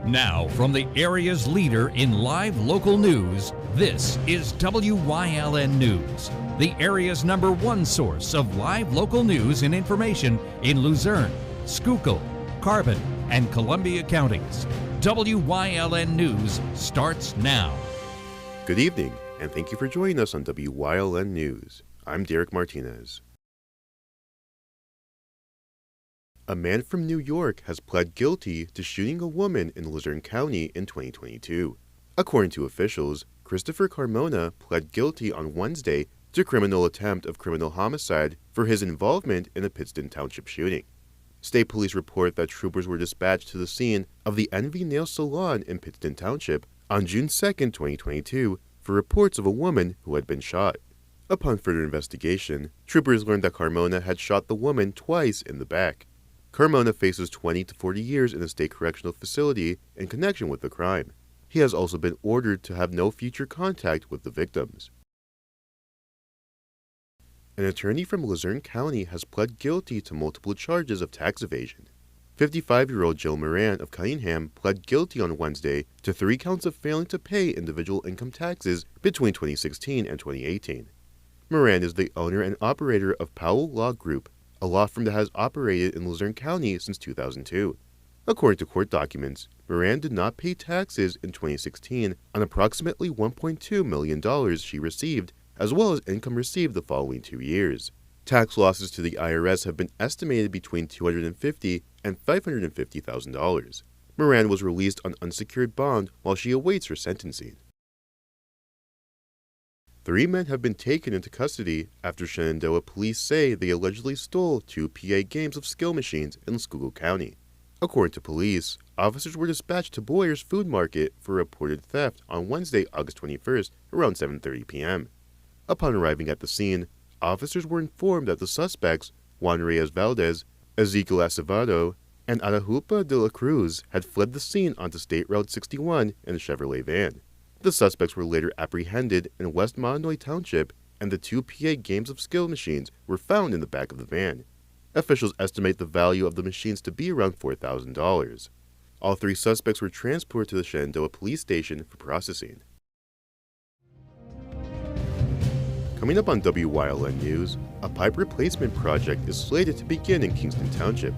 Now, from the area's leader in live local news, this is WYLN News, the area's #1 source of live local news and information in Luzerne, Schuylkill, Carbon, and Columbia counties. WYLN News starts now. Good evening, and thank you for joining us on WYLN News. I'm Derek Martinez. A man from New York has pled guilty to shooting a woman in Luzerne County in 2022. According to officials, Christopher Carmona pled guilty on Wednesday to criminal attempt of criminal homicide for his involvement in a Pittston Township shooting. State police report that troopers were dispatched to the scene of the Envy Nail Salon in Pittston Township on June 2, 2022, for reports of a woman who had been shot. Upon further investigation, troopers learned that Carmona had shot the woman twice in the back. Carmona faces 20 to 40 years in a state correctional facility in connection with the crime. He has also been ordered to have no future contact with the victims. An attorney from Luzerne County has pled guilty to multiple charges of tax evasion. 55-year-old Jill Moran of Cunningham pled guilty on Wednesday to 3 counts of failing to pay individual income taxes between 2016 and 2018. Moran is the owner and operator of Powell Law Group, a law firm that has operated in Luzerne County since 2002. According to court documents, Moran did not pay taxes in 2016 on approximately $1.2 million she received, as well as income received the following 2 years. Tax losses to the IRS have been estimated between $250,000 and $550,000. Moran was released on unsecured bond while she awaits her sentencing. 3 men have been taken into custody after Shenandoah police say they allegedly stole 2 PA games of skill machines in Schuylkill County. According to police, officers were dispatched to Boyer's Food Market for reported theft on Wednesday, August 21st, around 7:30 p.m. Upon arriving at the scene, officers were informed that the suspects, Juan Reyes Valdez, Ezekiel Acevedo, and Arahupa de la Cruz, had fled the scene onto State Route 61 in a Chevrolet van. The suspects were later apprehended in West Monomoy Township, and the 2 PA games of skill machines were found in the back of the van. Officials estimate the value of the machines to be around $4,000. All 3 suspects were transported to the Shenandoah police station for processing. Coming up on WYLN News, a pipe replacement project is slated to begin in Kingston Township.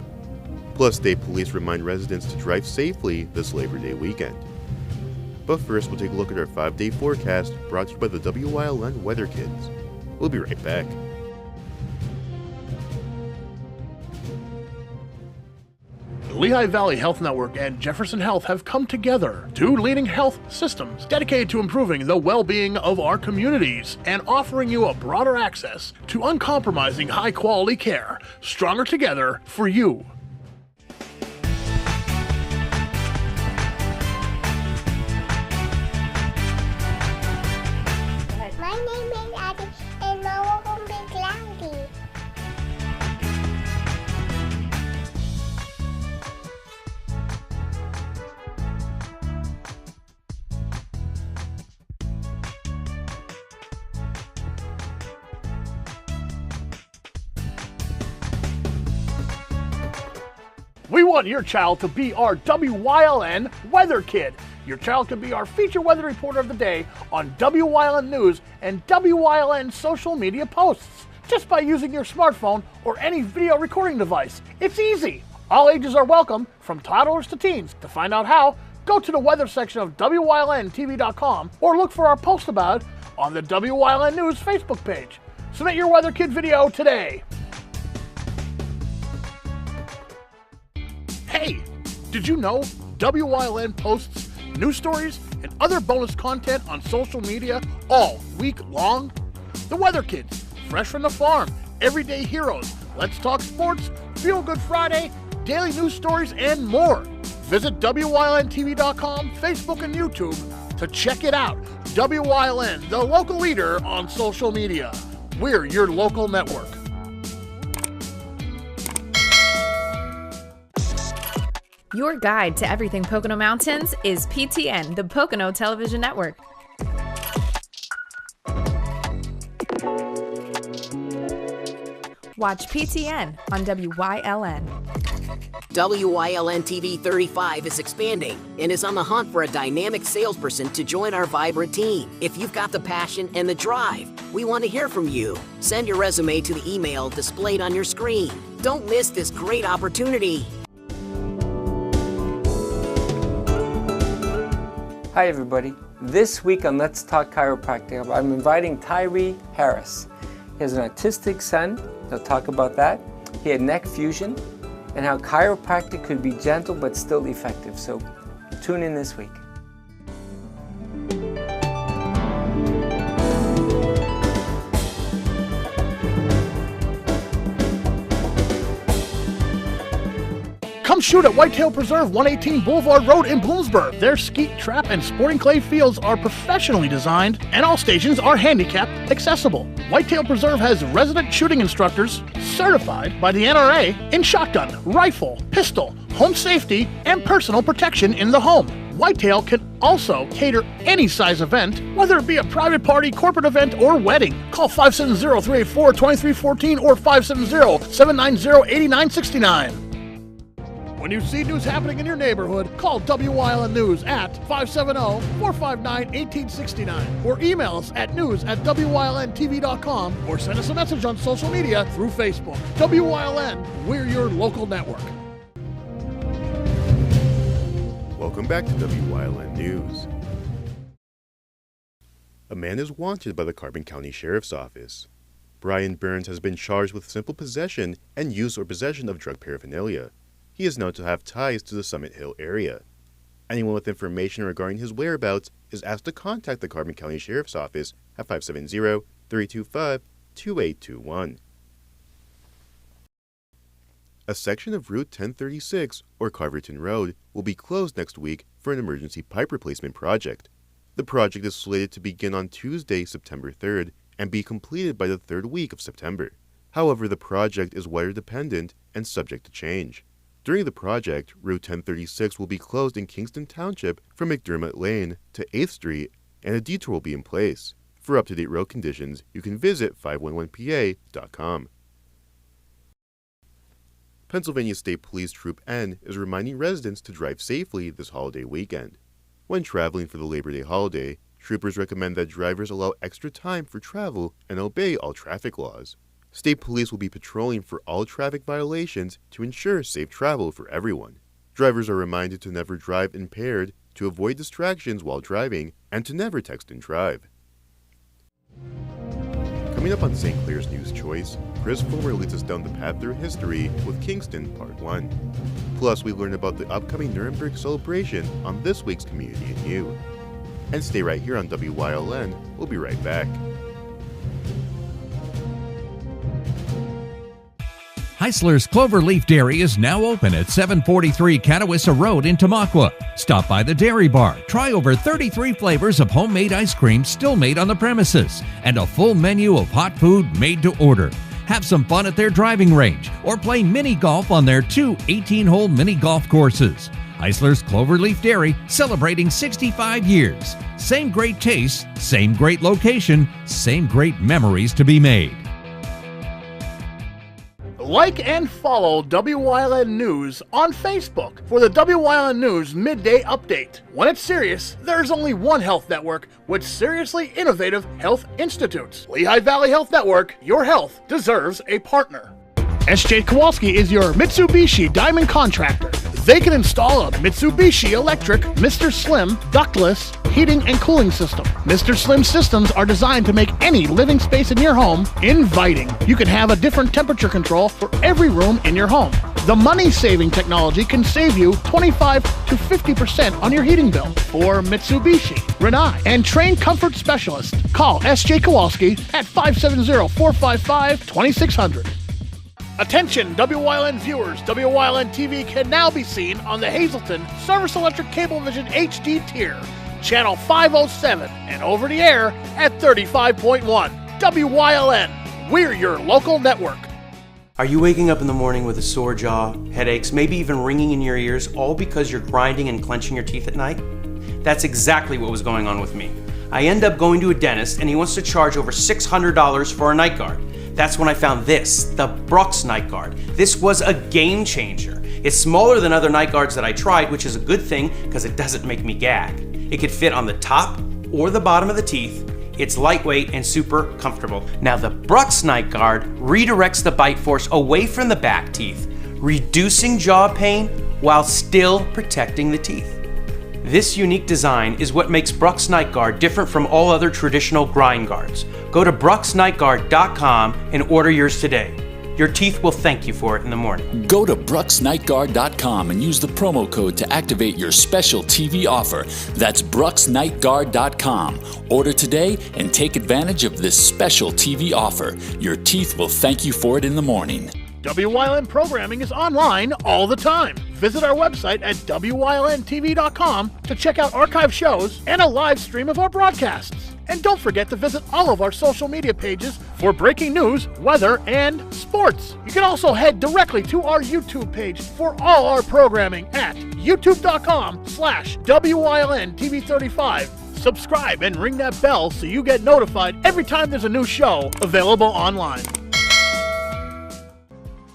Plus, state police remind residents to drive safely this Labor Day weekend. But first, we'll take a look at our 5-day forecast brought to you by the WYLN Weather Kids. We'll be right back. Lehigh Valley Health Network and Jefferson Health have come together, 2 leading health systems dedicated to improving the well-being of our communities and offering you a broader access to uncompromising high-quality care, stronger together for you. My name is Abby, and Mama will be Cloudy. We want your child to be our WYLN Weather Kid. Your child can be our feature weather reporter of the day on WYLN News and WYLN social media posts, just by using your smartphone or any video recording device. It's easy. All ages are welcome, from toddlers to teens. To find out how, go to the weather section of WYLNTV.com or look for our post about it on the WYLN News Facebook page. Submit your Weather Kid video today. Hey, did you know WYLN posts news stories and other bonus content on social media all week long? The Weather Kids, Fresh from the Farm, Everyday Heroes, Let's Talk Sports, Feel Good Friday, daily news stories, and more. Visit WYLNTV.com, Facebook, and YouTube to check it out. WYLN, the local leader on social media. We're your local network. Your guide to everything Pocono Mountains is PTN, the Pocono Television Network. Watch PTN on WYLN. WYLN TV 35 is expanding and is on the hunt for a dynamic salesperson to join our vibrant team. If you've got the passion and the drive, we want to hear from you. Send your resume to the email displayed on your screen. Don't miss this great opportunity. Hi everybody. This week on Let's Talk Chiropractic, I'm inviting Tyree Harris. He has an autistic son. He'll talk about that. He had neck fusion and how chiropractic could be gentle but still effective. So tune in this week. Come shoot at Whitetail Preserve, 118 Boulevard Road in Bloomsburg. Their skeet, trap, and sporting clay fields are professionally designed, and all stations are handicapped accessible. Whitetail Preserve has resident shooting instructors certified by the NRA in shotgun, rifle, pistol, home safety, and personal protection in the home. Whitetail can also cater any size event, whether it be a private party, corporate event, or wedding. Call 570-384-2314 or 570-790-8969. When you see news happening in your neighborhood, call WYLN News at 570-459-1869 or email us at news@WYLNTV.com or send us a message on social media through Facebook. WYLN, we're your local network. Welcome back to WYLN News. A man is wanted by the Carbon County Sheriff's Office. Brian Burns has been charged with simple possession and use or possession of drug paraphernalia. He is known to have ties to the Summit Hill area. Anyone with information regarding his whereabouts is asked to contact the Carbon County Sheriff's Office at 570-325-2821. A section of Route 1036, or Carverton Road, will be closed next week for an emergency pipe replacement project. The project is slated to begin on Tuesday, September 3rd, and be completed by the third week of September. However, the project is weather dependent and subject to change. During the project, Route 1036 will be closed in Kingston Township from McDermott Lane to 8th Street, and a detour will be in place. For up-to-date road conditions, you can visit 511pa.com. Pennsylvania State Police Troop N is reminding residents to drive safely this holiday weekend. When traveling for the Labor Day holiday, troopers recommend that drivers allow extra time for travel and obey all traffic laws. State Police will be patrolling for all traffic violations to ensure safe travel for everyone. Drivers are reminded to never drive impaired, to avoid distractions while driving, and to never text and drive. Coming up on St. Clair's News Choice, Chris Fulmer leads us down the path through history with Kingston Part 1. Plus, we learn about the upcoming Nuremberg celebration on this week's Community and You. And stay right here on WYLN. We'll be right back. Heisler's Cloverleaf Dairy is now open at 743 Catawissa Road in Tamaqua. Stop by the Dairy Bar, try over 33 flavors of homemade ice cream still made on the premises, and a full menu of hot food made to order. Have some fun at their driving range, or play mini golf on their 2 18-hole mini golf courses. Heisler's Cloverleaf Dairy, celebrating 65 years. Same great taste, same great location, same great memories to be made. Like and follow WYLN News on Facebook for the WYLN News Midday Update. When it's serious, there's only one health network with seriously innovative health institutes. Lehigh Valley Health Network, your health deserves a partner. SJ Kowalski is your Mitsubishi Diamond Contractor. They can install a Mitsubishi electric Mr. Slim ductless heating and cooling system. Mr. Slim systems are designed to make any living space in your home inviting. You can have a different temperature control for every room in your home. The money-saving technology can save you 25 to 50% on your heating bill. For Mitsubishi, Rinnai, and trained comfort specialists, call S.J. Kowalski at 570-455-2600. Attention WYLN viewers, WYLN TV can now be seen on the Hazleton Service Electric Cablevision HD tier, channel 507, and over the air at 35.1. WYLN, we're your local network. Are you waking up in the morning with a sore jaw, headaches, maybe even ringing in your ears, all because you're grinding and clenching your teeth at night? That's exactly what was going on with me. I end up going to a dentist and he wants to charge over $600 for a night guard. That's when I found this, the Brooks Night Guard. This was a game changer. It's smaller than other night guards that I tried, which is a good thing because it doesn't make me gag. It could fit on the top or the bottom of the teeth. It's lightweight and super comfortable. Now the Brooks Night Guard redirects the bite force away from the back teeth, reducing jaw pain while still protecting the teeth. This unique design is what makes Brooks Night Guard different from all other traditional grind guards. Go to brooksnightguard.com and order yours today. Your teeth will thank you for it in the morning. Go to brooksnightguard.com and use the promo code to activate your special TV offer. That's brooksnightguard.com. Order today and take advantage of this special TV offer. Your teeth will thank you for it in the morning. WYLN programming is online all the time. Visit our website at WYLNTV.com to check out archive shows and a live stream of our broadcasts. And don't forget to visit all of our social media pages for breaking news, weather, and sports. You can also head directly to our YouTube page for all our programming at youtube.com/WYLNTV35. Subscribe and ring that bell so you get notified every time there's a new show available online.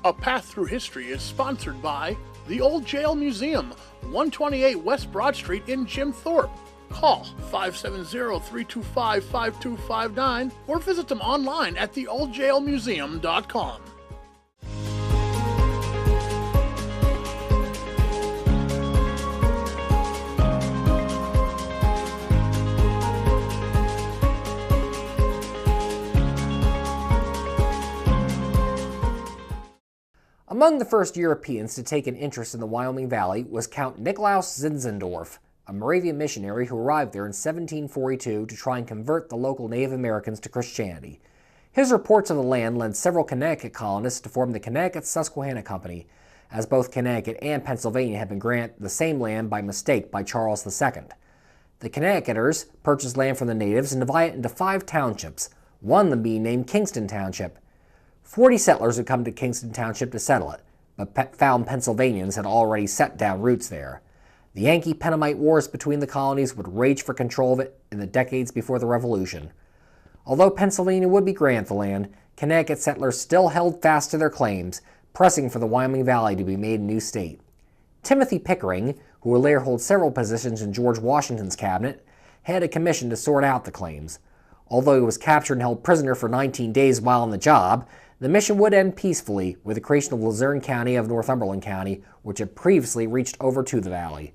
A Path Through History is sponsored by the Old Jail Museum, 128 West Broad Street in Jim Thorpe. Call 570-325-5259 or visit them online at theoldjailmuseum.com. Among the first Europeans to take an interest in the Wyoming Valley was Count Nikolaus Zinzendorf, a Moravian missionary who arrived there in 1742 to try and convert the local Native Americans to Christianity. His reports of the land led several Connecticut colonists to form the Connecticut-Susquehanna Company, as both Connecticut and Pennsylvania had been granted the same land by mistake by Charles II. The Connecticuters purchased land from the natives and divided it into 5 townships, one of them being named Kingston Township. 40 settlers had come to Kingston Township to settle it, but found Pennsylvanians had already set down roots there. The Yankee-Pennamite Wars between the colonies would rage for control of it in the decades before the Revolution. Although Pennsylvania would be granted the land, Connecticut settlers still held fast to their claims, pressing for the Wyoming Valley to be made a new state. Timothy Pickering, who would later hold several positions in George Washington's cabinet, had a commission to sort out the claims. Although he was captured and held prisoner for 19 days while on the job, the mission would end peacefully with the creation of Luzerne County of Northumberland County, which had previously reached over to the valley.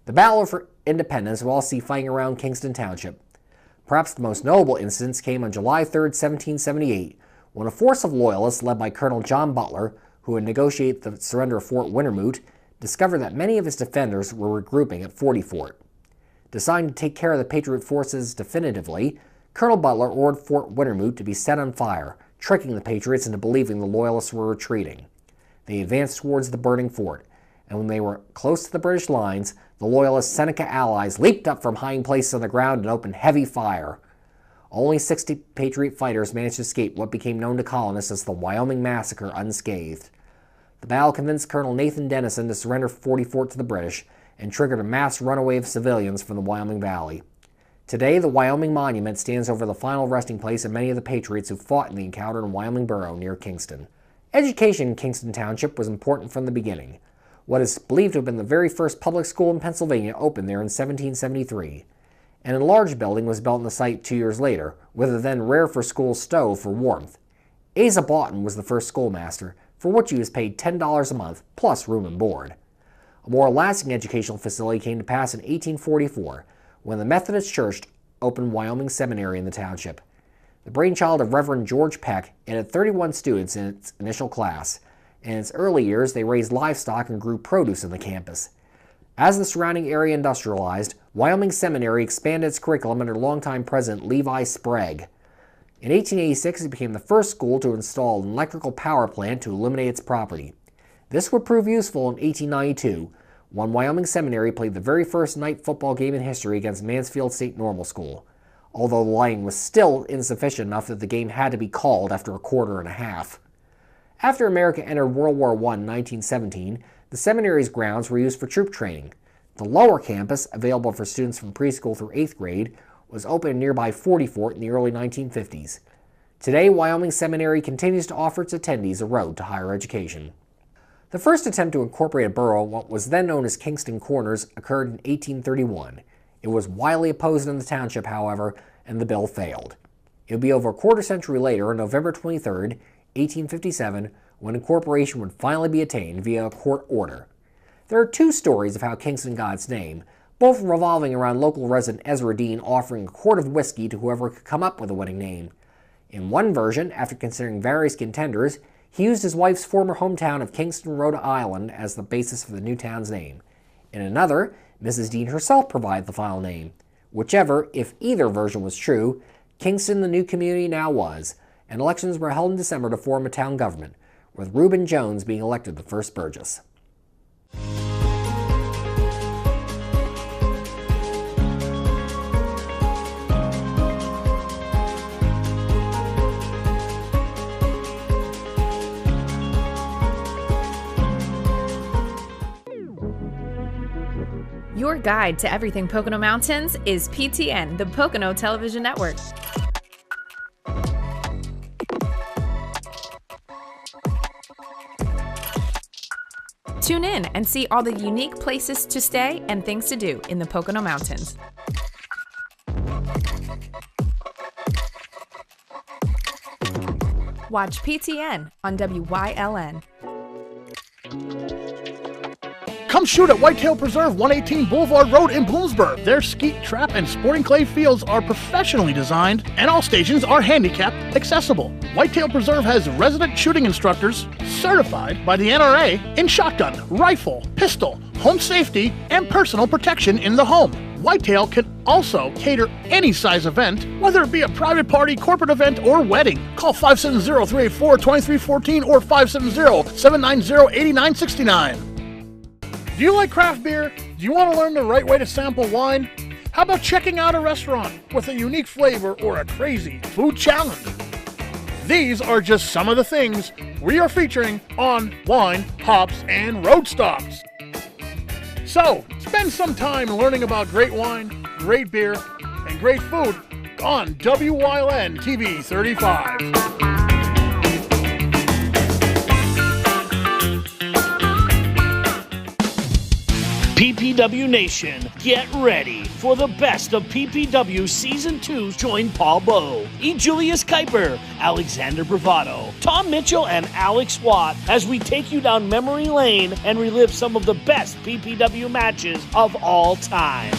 The Battle for Independence will all see fighting around Kingston Township. Perhaps the most notable incidents came on July 3, 1778, when a force of Loyalists led by Colonel John Butler, who had negotiated the surrender of Fort Wintermoot, discovered that many of his defenders were regrouping at Forty Fort. Deciding to take care of the Patriot forces definitively, Colonel Butler ordered Fort Wintermoot to be set on fire, tricking the Patriots into believing the Loyalists were retreating. They advanced towards the burning fort, and when they were close to the British lines, the Loyalist Seneca allies leaped up from hiding places on the ground and opened heavy fire. Only 60 Patriot fighters managed to escape what became known to colonists as the Wyoming Massacre unscathed. The battle convinced Colonel Nathan Dennison to surrender Forty Fort to the British and triggered a mass runaway of civilians from the Wyoming Valley. Today, the Wyoming Monument stands over the final resting place of many of the Patriots who fought in the encounter in Wyoming Borough near Kingston. Education in Kingston Township was important from the beginning. What is believed to have been the very first public school in Pennsylvania opened there in 1773. An enlarged building was built on the site 2 years later, with a then rare-for-school stove for warmth. Asa Boughton was the first schoolmaster, for which he was paid $10 a month, plus room and board. A more lasting educational facility came to pass in 1844, when the Methodist Church opened Wyoming Seminary in the township. The brainchild of Reverend George Peck, it had 31 students in its initial class. In its early years, they raised livestock and grew produce on the campus. As the surrounding area industrialized, Wyoming Seminary expanded its curriculum under longtime President Levi Sprague. In 1886, it became the first school to install an electrical power plant to illuminate its property. This would prove useful in 1892, when Wyoming Seminary played the very first night football game in history against Mansfield State Normal School, although the lighting was still insufficient enough that the game had to be called after a quarter and a half. After America entered World War I in 1917, the seminary's grounds were used for troop training. The lower campus, available for students from preschool through 8th grade, was opened in nearby Forty Fort in the early 1950s. Today, Wyoming Seminary continues to offer its attendees a road to higher education. The first attempt to incorporate a borough, what was then known as Kingston Corners, occurred in 1831. It was widely opposed in the township, however, and the bill failed. It would be over a quarter century later, on November 23, 1857, when incorporation would finally be attained via a court order. There are two stories of how Kingston got its name, both revolving around local resident Ezra Dean offering a quart of whiskey to whoever could come up with a winning name. In one version, after considering various contenders, he used his wife's former hometown of Kingston, Rhode Island as the basis for the new town's name. In another, Mrs. Dean herself provided the final name. Whichever, if either version was true, Kingston the new community now was, and elections were held in December to form a town government, with Reuben Jones being elected the first Burgess. Your guide to everything Pocono Mountains is PTN, the Pocono Television Network. Tune in and see all the unique places to stay and things to do in the Pocono Mountains. Watch PTN on WYLN. Come shoot at Whitetail Preserve, 118 Boulevard Road in Bloomsburg. Their skeet, trap, and sporting clay fields are professionally designed, and all stations are handicapped accessible. Whitetail Preserve has resident shooting instructors certified by the NRA in shotgun, rifle, pistol, home safety, and personal protection in the home. Whitetail can also cater any size event, whether it be a private party, corporate event, or wedding. Call 570-384-2314 or 570-790-8969. Do you like craft beer? Do you want to learn the right way to sample wine? How about checking out a restaurant with a unique flavor or a crazy food challenge? These are just some of the things we are featuring on Wine, Hops, and Road Stops. So, spend some time learning about great wine, great beer, and great food on WYLN TV 35. PPW Nation, get ready for the best of PPW Season 2. Join Paul Bowe, E. Julius Kuiper, Alexander Bravado, Tom Mitchell, and Alex Watt as we take you down memory lane and relive some of the best PPW matches of all time.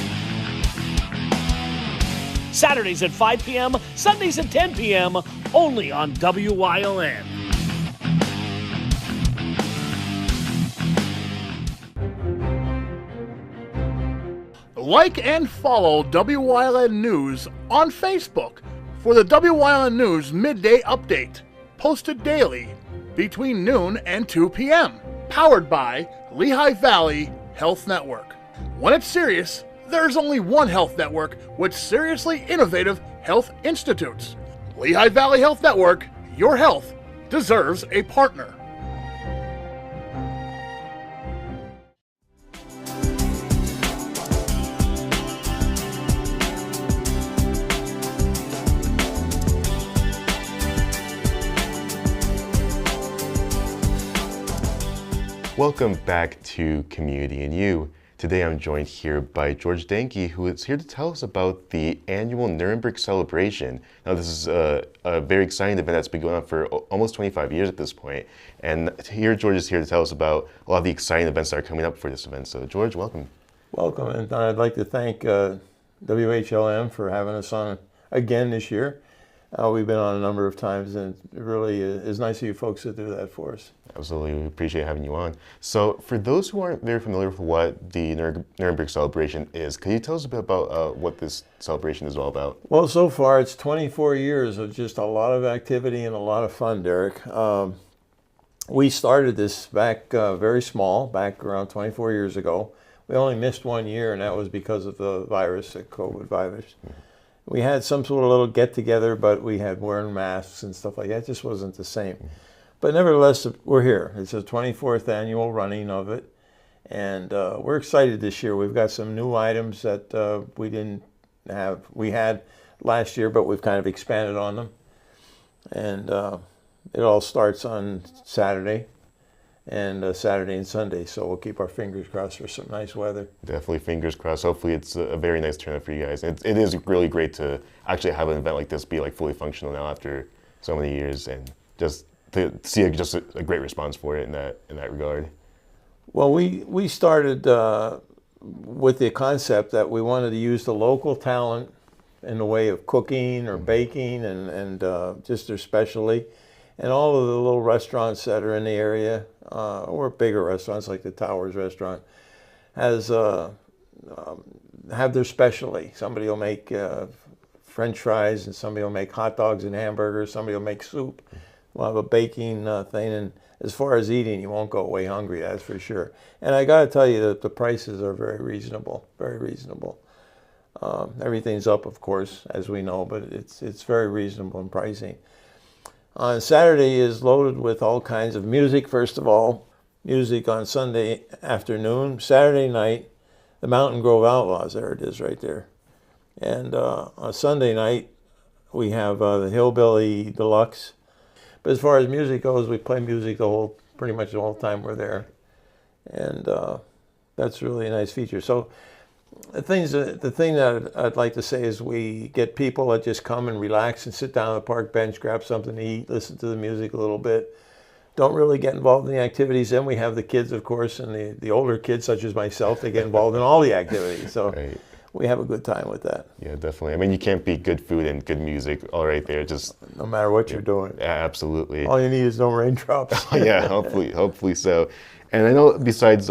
Saturdays at 5 p.m., Sundays at 10 p.m., only on WYLN. Like and follow WYLN News on Facebook for the WYLN News Midday Update, posted daily between noon and 2 p.m., powered by Lehigh Valley Health Network. When it's serious, there's only one health network with seriously innovative health institutes. Lehigh Valley Health Network, your health deserves a partner. Welcome back to Community and You. Today I'm joined here by George Danke, who is here to tell us about the annual Nuremberg celebration. Now this is a very exciting event that's been going on for almost 25 years at this point. And here George is here to tell us about a lot of the exciting events that are coming up for this event. So George, welcome. Welcome, and I'd like to thank WHLM for having us on again this year. We've been on a number of times, and it really is nice of you folks to do that for us. Absolutely, we appreciate having you on. So for those who aren't very familiar with what the Nuremberg celebration is, can you tell us a bit about what this celebration is all about? Well, so far it's 24 years of just a lot of activity and a lot of fun, Derek. We started this back very small, back around 24 years ago. We only missed 1 year, and that was because of the virus, the COVID virus. Mm-hmm. We had some sort of little get-together, but we had wearing masks and stuff like that. It just wasn't the same. Mm-hmm. But nevertheless, we're here. It's the 24th annual running of it, and we're excited this year. We've got some new items that we didn't have. We had last year, but we've kind of expanded on them. And it all starts on Saturday and Sunday. So we'll keep our fingers crossed for some nice weather. Definitely fingers crossed. Hopefully it's a very nice turnout for you guys. It is really great to actually have an event like this be like fully functional now after so many years, and just to see a great response for it in that regard. Well, we started with the concept that we wanted to use the local talent in the way of cooking or baking and just their specialty. And all of the little restaurants that are in the area, or bigger restaurants like the Towers restaurant, have their specialty. Somebody will make French fries, and somebody will make hot dogs and hamburgers. Somebody will make soup. We'll have a baking thing. And as far as eating, you won't go away hungry, that's for sure. And I got to tell you that the prices are very reasonable, very reasonable. Everything's up, of course, as we know, but it's very reasonable in pricing. On Saturday is loaded with all kinds of music. First of all, music on Sunday afternoon. Saturday night, the Mountain Grove Outlaws. There it is right there. And on Sunday night, we have the Hillbilly Deluxe. But as far as music goes, we play music pretty much the whole time we're there. And that's really a nice feature. So the thing that I'd like to say is we get people that just come and relax and sit down on the park bench, grab something to eat, listen to the music a little bit. Don't really get involved in the activities. Then we have the kids, of course, and the older kids, such as myself, they get involved in all the activities. So right. We have a good time with that. Yeah, definitely. I mean, you can't beat good food and good music all right there. Just no matter what you're doing. Yeah, absolutely. All you need is no raindrops. Yeah, hopefully so. And I know besides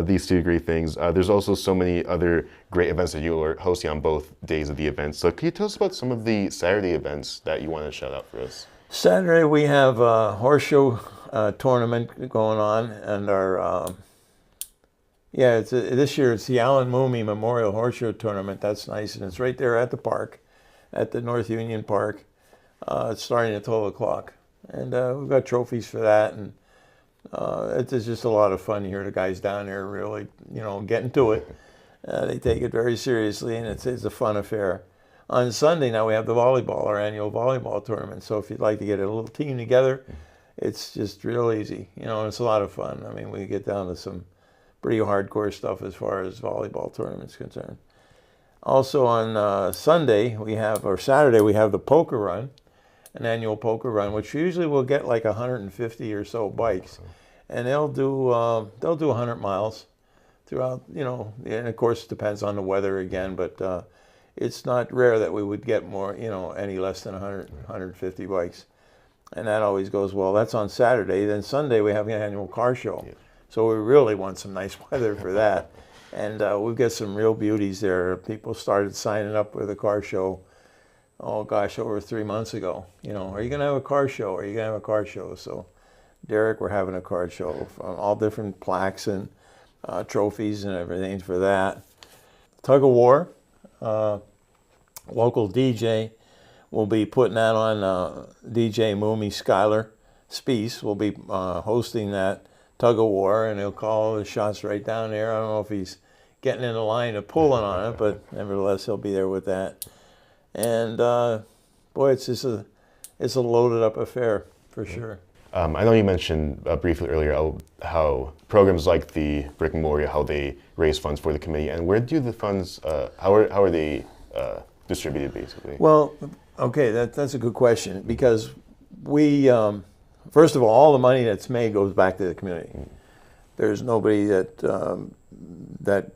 these two great things, there's also so many other great events that you are hosting on both days of the event. So can you tell us about some of the Saturday events that you want to shout out for us? Saturday we have a horseshoe tournament going on, and our this year it's the Alan Mooney Memorial Horseshoe Tournament. That's nice, and it's right there at the park, at the North Union Park. It's starting at 12 o'clock, and we've got trophies for that, and it's just a lot of fun here. The guys down there really, getting to it. They take it very seriously, and it's a fun affair. On Sunday now we have the volleyball, our annual volleyball tournament. So if you'd like to get a little team together, it's just real easy, and it's a lot of fun. I mean, we get down to some pretty hardcore stuff as far as volleyball tournaments concerned. Also on Saturday we have the poker run, an annual poker run, which usually will get like 150 or so bikes, and they'll do 100 miles throughout. And of course it depends on the weather again, but it's not rare that we would get more, any less than 150 bikes, and that always goes well. That's on Saturday. Then Sunday we have an annual car show. Yeah. So we really want some nice weather for that. And we've got some real beauties there. People started signing up for the car show, oh gosh, over 3 months ago. Are you going to have a car show? Are you going to have a car show? So, Derek, we're having a car show. All different plaques and trophies and everything for that. Tug of War, local DJ, will be putting that on. DJ Moomy Skylar Speece will be hosting that Tug of War, and he'll call the shots right down there. I don't know if he's getting in the line of pulling on it, but nevertheless he'll be there with that. And boy, it's a loaded up affair for sure. I know you mentioned briefly earlier how programs like the Brick Memorial, how they raise funds for the committee, and where do the funds? How are they distributed, basically? Well, okay, that's a good question, because we. First of all the money that's made goes back to the community. There's nobody that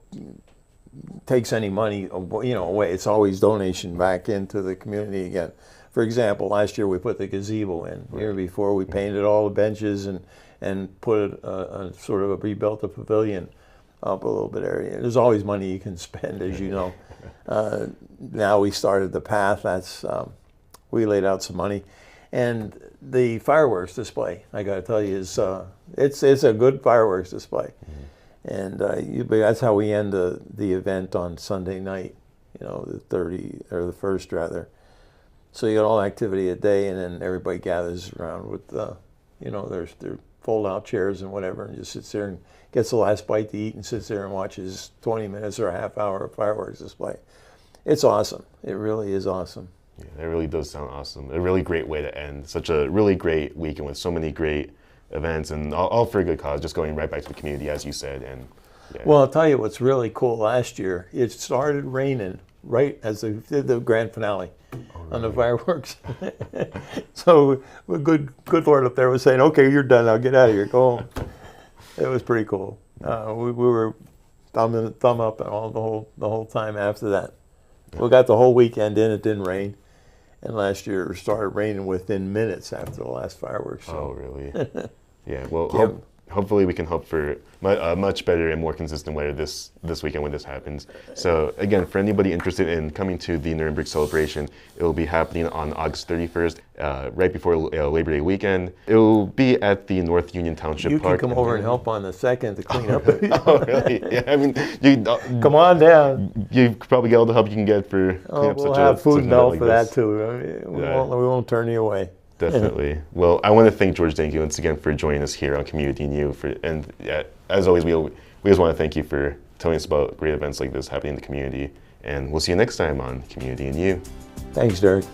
takes any money, away. It's always donation back into the community again. For example, last year we put the gazebo in. The year before we painted all the benches and put a sort of rebuilt a pavilion up a little bit area. There's always money you can spend, as you know. Now we started the path. We laid out some money. And the fireworks display, I got to tell you, is it's a good fireworks display, and that's how we end the event on Sunday night, the 1st rather. So you got all activity a day, and then everybody gathers around with their fold-out chairs and whatever, and just sits there and gets the last bite to eat and sits there and watches 20 minutes or a half hour of fireworks display. It's awesome. It really is awesome. Yeah, that really does sound awesome. A really great way to end such a really great weekend with so many great events, and all for a good cause, just going right back to the community, as you said. And yeah. Well, I'll tell you what's really cool. Last year, it started raining right as they did the grand finale on the fireworks. So, a good Lord up there was saying, "Okay, you're done. Now get out of here. Go home." It was pretty cool. We were thumb up all the whole time after that. We got the whole weekend in. It didn't rain. And last year it started raining within minutes after the last fireworks show. Oh, really? Yeah, well, hopefully we can hope for much better and more consistent weather this weekend when this happens. So again, for anybody interested in coming to the Nuremberg celebration, it will be happening on August 31st, right before Labor Day weekend. It will be at the North Union Township Park. You can come over and help on the 2nd to clean up. Oh, really? Yeah, I mean, come on down. You probably get all the help you can get for cleaning up we'll such have food and help like for that too. We won't turn you away. Definitely. Well, I want to thank George Danke once again for joining us here on Community New. As always, we just want to thank you for telling us about great events like this happening in the community. And we'll see you next time on Community and You. Thanks, Derek.